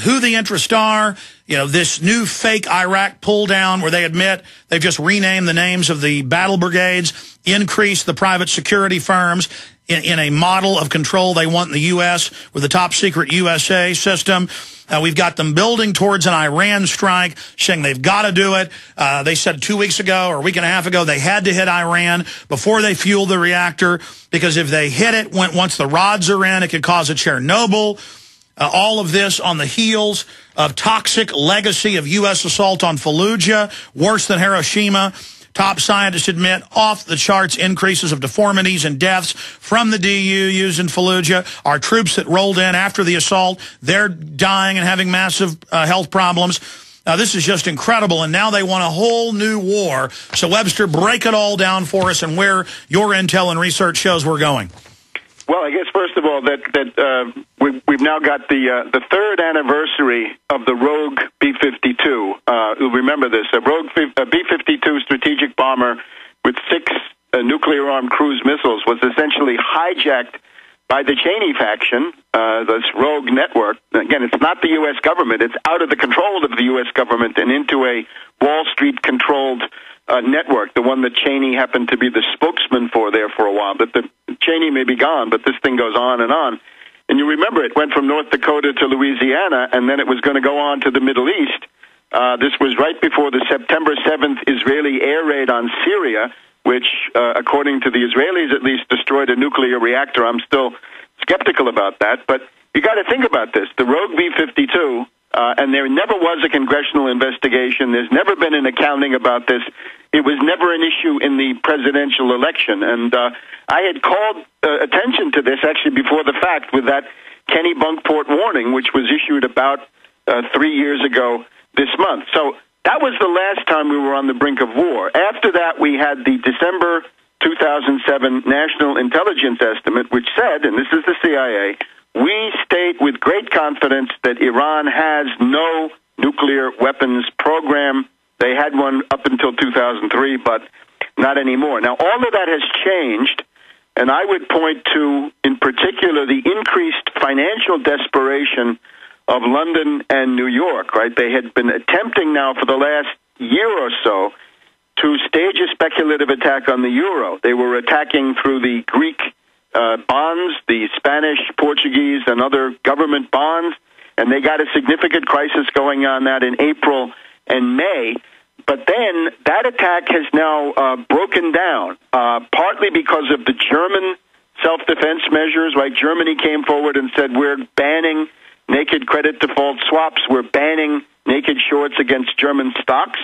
who the interests are. You know, this new fake Iraq pull down where they admit they've just renamed the names of the battle brigades, increased the private security firms in a model of control they want in the U.S. with the top secret USA system. We've got them building towards an Iran strike, saying they've got to do it. They said 2 weeks ago or a week and a half ago they had to hit Iran before they fueled the reactor, because if they hit it once the rods are in, it could cause a Chernobyl. All of this on the heels of toxic legacy of U.S. assault on Fallujah, worse than Hiroshima. Top scientists admit off-the-charts increases of deformities and deaths from the DU used in Fallujah. Our troops that rolled in after the assault, they're dying and having massive health problems. This is just incredible, and now they want a whole new war. So, Webster, break it all down for us and where your intel and research shows we're going. Well, I guess first of all we've now got the third anniversary of the Rogue B-52. You'll remember this: a Rogue B-52 strategic bomber with 6 nuclear-armed cruise missiles was essentially hijacked by the Cheney faction, this rogue network. Again, it's not the U.S. government; it's out of the control of the U.S. government and into a Wall Street-controlled network, the one that Cheney happened to be the spokesman for there for a while. But Cheney may be gone, but this thing goes on. And you remember it went from North Dakota to Louisiana, and then it was going to go on to the Middle East. This was right before the September 7th Israeli air raid on Syria, which, according to the Israelis at least, destroyed a nuclear reactor. I'm still skeptical about that. But you got to think about this. The Rogue B-52, and there never was a congressional investigation. There's never been an accounting about this. It was never an issue in the presidential election. And I had called attention to this actually before the fact with that Kenny Bunkport warning, which was issued about 3 years ago this month. So that was the last time we were on the brink of war. After that, we had the December 2007 National Intelligence Estimate, which said, and this is the CIA, we state with great confidence that Iran has no nuclear weapons program. They had one up until 2003, but not anymore. Now, all of that has changed, and I would point to, in particular, the increased financial desperation of London and New York, right? They had been attempting now for the last year or so to stage a speculative attack on the euro. They were attacking through the Greek bonds, the Spanish, Portuguese, and other government bonds, and they got a significant crisis going on that in April and May. But then that attack has now broken down, partly because of the German self-defense measures, right? Germany came forward and said, we're banning naked credit default swaps, we're banning naked shorts against German stocks.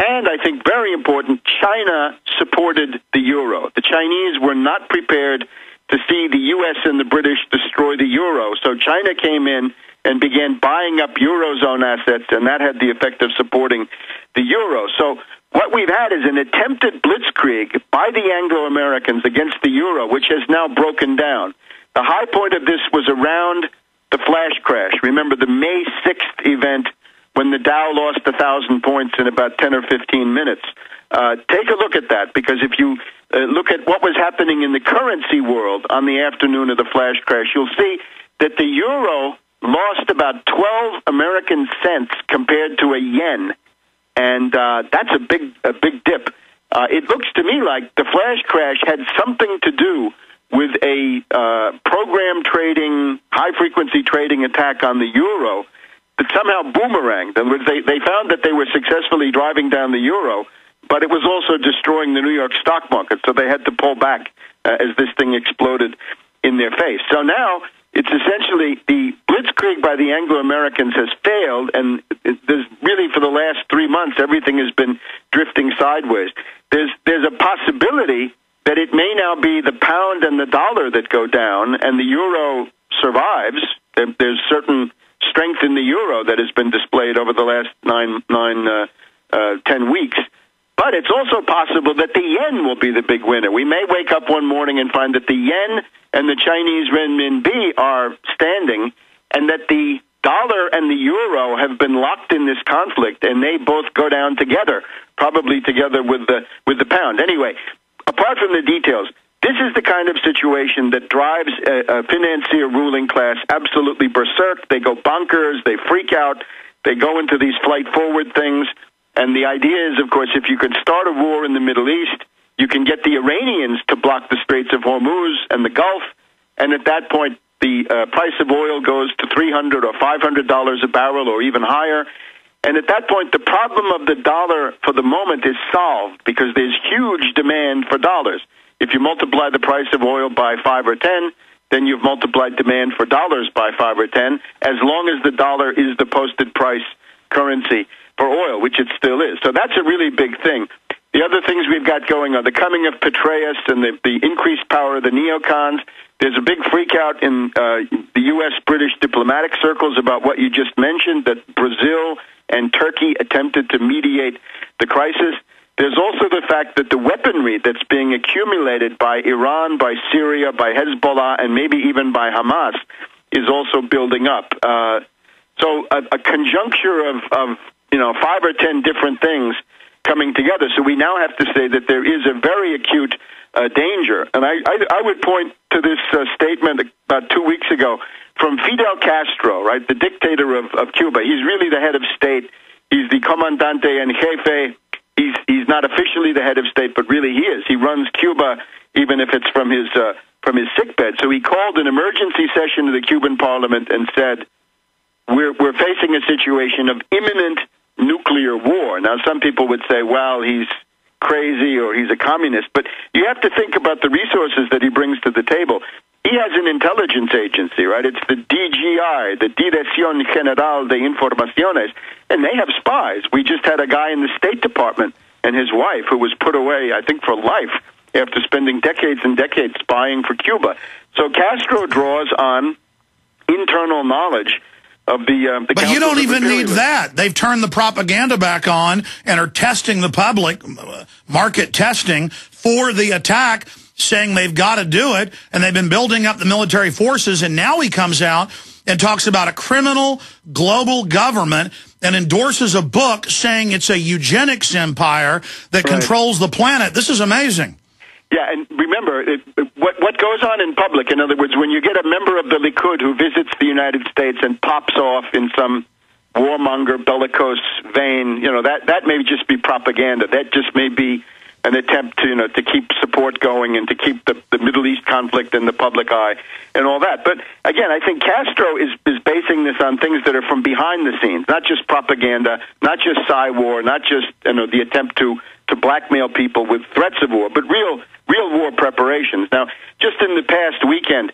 And I think very important, China supported the euro. The Chinese were not prepared to see the U.S. and the British destroy the euro. So China came in and began buying up Eurozone assets, and that had the effect of supporting the euro. So what we've had is an attempted blitzkrieg by the Anglo-Americans against the euro, which has now broken down. The high point of this was around the flash crash. Remember the May 6th event when the Dow lost 1,000 points in about 10 or 15 minutes. Take a look at that, because if you look at what was happening in the currency world on the afternoon of the flash crash, you'll see that the euro lost about 12 American cents compared to a yen, and that's a big dip. It looks to me like the flash crash had something to do with a program trading, high-frequency trading attack on the euro that somehow boomeranged. In other words, they found that they were successfully driving down the euro, but it was also destroying the New York stock market, so they had to pull back as this thing exploded in their face. So now it's essentially the blitzkrieg by the Anglo-Americans has failed, and there's really for the last 3 months everything has been drifting sideways. There's a possibility that it may now be the pound and the dollar that go down, and the euro survives. There's certain strength in the euro that has been displayed over the last 10 weeks. But it's also possible that the yen will be the big winner. We may wake up one morning and find that the yen and the Chinese renminbi are standing, and that the dollar and the euro have been locked in this conflict, and they both go down together, probably together with the pound. Anyway, apart from the details, This is the kind of situation that drives a financier ruling class absolutely berserk. They go bonkers, they freak out, they go into these flight forward things. And the idea is, of course, if you can start a war in the Middle East, you can get the Iranians to block the Straits of Hormuz and the Gulf, and at that point, the price of oil goes to $300 or $500 a barrel or even higher. And at that point, the problem of the dollar for the moment is solved because there's huge demand for dollars. If you multiply the price of oil by 5 or 10, then you've multiplied demand for dollars by 5 or 10, as long as the dollar is the posted price currency for oil, which it still is. So that's a really big thing. The other things we've got going are the coming of Petraeus and the increased power of the neocons. There's a big freakout in the U.S.-British diplomatic circles about what you just mentioned, that Brazil and Turkey attempted to mediate the crisis. There's also the fact that the weaponry that's being accumulated by Iran, by Syria, by Hezbollah, and maybe even by Hamas is also building up. So a conjuncture of 5 or 10 different things coming together. So we now have to say that there is a very acute danger. And I would point to this statement about 2 weeks ago from Fidel Castro, right, the dictator of Cuba. He's really the head of state. He's the comandante en jefe. He's not officially the head of state, but really he is. He runs Cuba, even if it's from his sickbed. So he called an emergency session of the Cuban parliament and said, we're facing a situation of imminent nuclear war. Now, some people would say, well, he's crazy or he's a communist, but you have to think about the resources that he brings to the table. He has an intelligence agency, right? It's the DGI, the Dirección General de Informaciones, and they have spies. We just had a guy in the State Department and his wife who was put away, I think, for life after spending decades and decades spying for Cuba. So Castro draws on internal knowledge of the But you don't even need that. They've turned the propaganda back on and are testing the public, market testing, for the attack, saying they've got to do it, and they've been building up the military forces, and now he comes out and talks about a criminal global government and endorses a book saying it's a eugenics empire that controls the planet. This is amazing. Yeah, and remember, what goes on in public, in other words, when you get a member of the Likud who visits the United States and pops off in some warmonger, bellicose vein, that may just be propaganda. That just may be an attempt to keep support going and to keep the Middle East conflict in the public eye and all that. But again, I think Castro is basing this on things that are from behind the scenes, not just propaganda, not just war, not just the attempt to blackmail people with threats of war, but real war preparations. Now, just in the past weekend,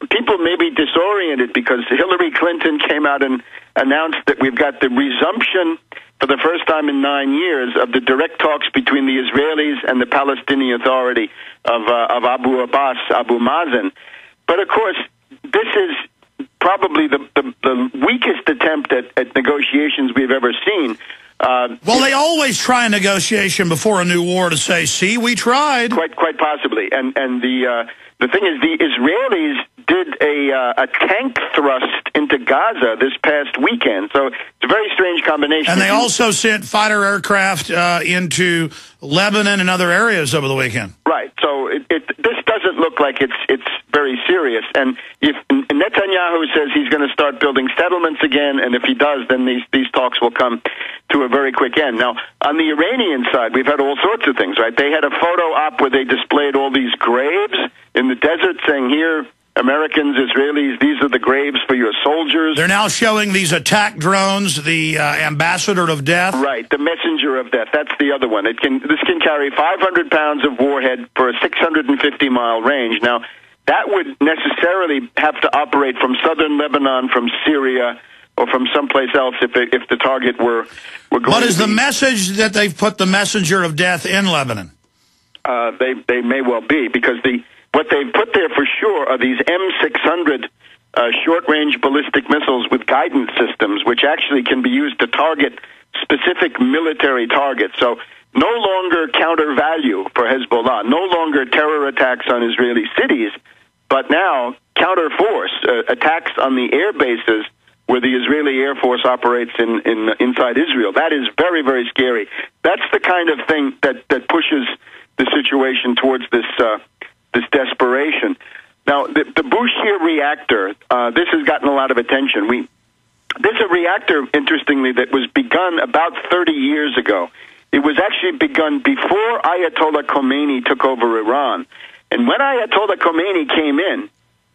people may be disoriented because Hillary Clinton came out and announced that we've got the resumption for the first time in 9 years of the direct talks between the Israelis and the Palestinian Authority of Abu Abbas, Abu Mazen. But of course, this is probably the weakest attempt at negotiations we've ever seen. Well, they always try a negotiation before a new war to say, see, we tried. Quite possibly. And the thing is, the Israelis did a tank thrust into Gaza this past weekend. So it's a very strange combination. And they also sent fighter aircraft into Lebanon and other areas over the weekend. Right. So this doesn't look like it's very serious. And if Netanyahu says he's going to start building settlements again, and if he does, then these talks will come to a very quick end. Now, on the Iranian side, we've had all sorts of things, right? They had a photo op where they displayed all these graves in the desert saying, here, Americans, Israelis, these are the graves for your soldiers. They're now showing these attack drones, the ambassador of death. Right, the messenger of death. That's the other one. This can carry 500 pounds of warhead for a 650-mile range. Now, that would necessarily have to operate from southern Lebanon, from Syria, or from someplace else if the target were going to be. What is the message that they've put the messenger of death in Lebanon? They may well be, because what they've put there for sure are these M600 short-range ballistic missiles with guidance systems, which actually can be used to target specific military targets. So no longer counter value for Hezbollah, no longer terror attacks on Israeli cities, but now counter force attacks on the air bases where the Israeli Air Force operates inside Israel. That is very, very scary. That's the kind of thing that pushes the situation towards this desperation. Now, the Bushehr reactor, this has gotten a lot of attention. There's a reactor, interestingly, that was begun about 30 years ago. It was actually begun before Ayatollah Khomeini took over Iran. And when Ayatollah Khomeini came in,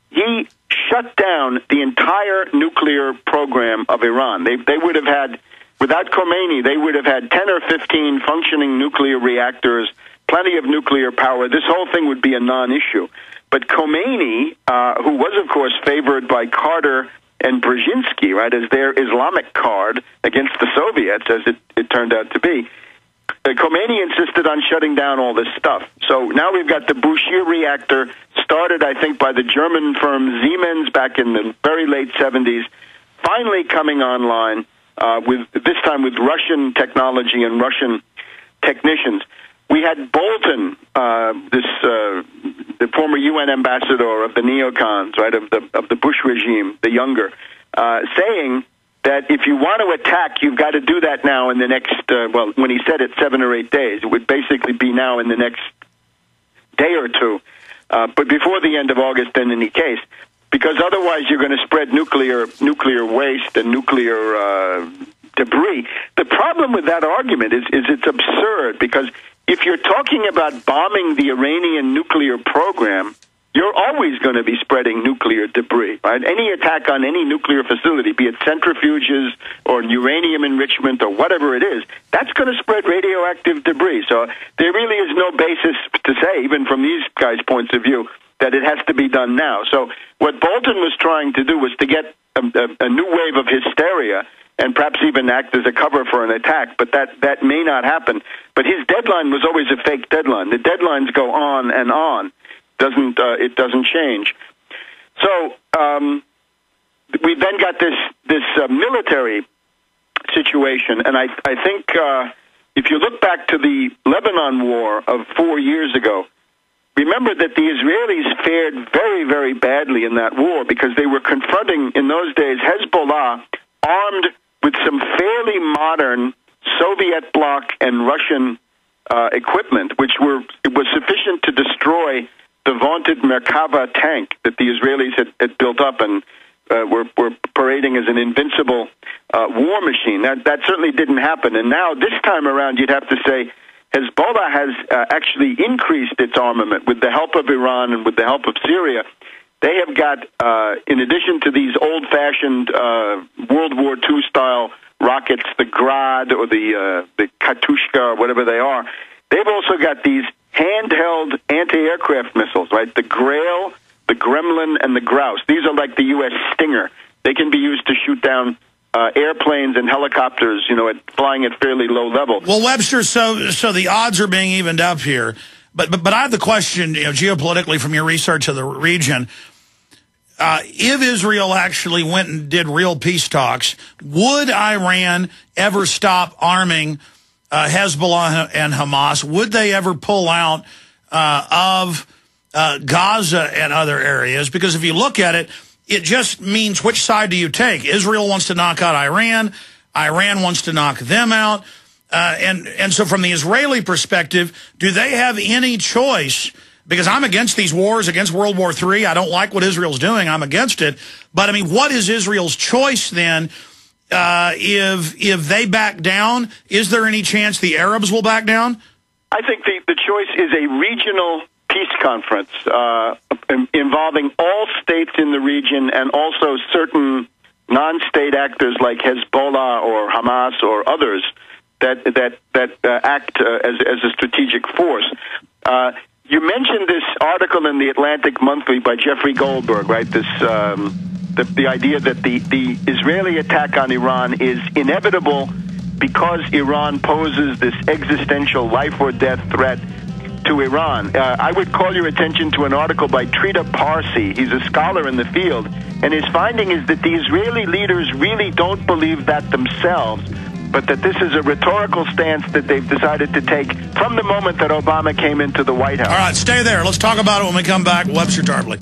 he shut down the entire nuclear program of Iran. They would have had, without Khomeini, they would have had 10 or 15 functioning nuclear reactors, plenty of nuclear power. This whole thing would be a non-issue. But Khomeini, who was, of course, favored by Carter and Brzezinski, right, as their Islamic card against the Soviets, as it turned out to be, Khomeini insisted on shutting down all this stuff. So now we've got the Bushehr reactor, started, I think, by the German firm Siemens back in the very late 70s, finally coming online, this time with Russian technology and Russian technicians. We had Bolton, the former UN ambassador of the neocons, right, of the Bush regime, the younger, saying that if you want to attack, you've got to do that now in the next, when he said it, 7 or 8 days, it would basically be now in the next day or two, but before the end of August in any case, because otherwise you're going to spread nuclear waste and nuclear debris. The problem with that argument is it's absurd, because if you're talking about bombing the Iranian nuclear program, you're always going to be spreading nuclear debris, right? Any attack on any nuclear facility, be it centrifuges or uranium enrichment or whatever it is, that's going to spread radioactive debris. So there really is no basis to say, even from these guys' points of view, that it has to be done now. So what Bolton was trying to do was to get a new wave of hysteria and perhaps even act as a cover for an attack, but that may not happen. But his deadline was always a fake deadline. The deadlines go on and on. It doesn't change. So we then got this military situation, and I think if you look back to the Lebanon war of 4 years ago, remember that the Israelis fared very, very badly in that war because they were confronting, in those days, Hezbollah armed with some fairly modern Soviet bloc and Russian equipment, which was sufficient to destroy the vaunted Merkava tank that the Israelis had built up and were parading as an invincible war machine. That certainly didn't happen. And now, this time around, you'd have to say Hezbollah has actually increased its armament with the help of Iran and with the help of Syria. They have got, in addition to these old-fashioned World War II style rockets, the Grad or the Katyushka or whatever they are, they've also got these handheld anti-aircraft missiles, right? The Grail, the Gremlin, and the Grouse. These are like the U.S. Stinger. They can be used to shoot down airplanes and helicopters, flying at fairly low level. Well, Webster, so the odds are being evened up here. But I have the question, geopolitically from your research of the region, if Israel actually went and did real peace talks, would Iran ever stop arming Hezbollah and Hamas? Would they ever pull out of Gaza and other areas? Because if you look at it, it just means which side do you take? Israel wants to knock out Iran. Iran wants to knock them out. And so from the Israeli perspective, do they have any choice? Because I'm against these wars, against World War III. I don't like what Israel's doing. I'm against it. But, I mean, what is Israel's choice then? If they back down, is there any chance the Arabs will back down? I think the choice is a regional peace conference involving all states in the region and also certain non-state actors like Hezbollah or Hamas or others that act as a strategic force. You mentioned this article in the Atlantic Monthly by Jeffrey Goldberg, right? This the idea that the Israeli attack on Iran is inevitable because Iran poses this existential life or death threat to Iran. I would call your attention to an article by Trita Parsi. He's a scholar in the field, and his finding is that the Israeli leaders really don't believe that themselves, but that this is a rhetorical stance that they've decided to take from the moment that Obama came into the White House. All right, stay there. Let's talk about it when we come back. Webster Tarpley.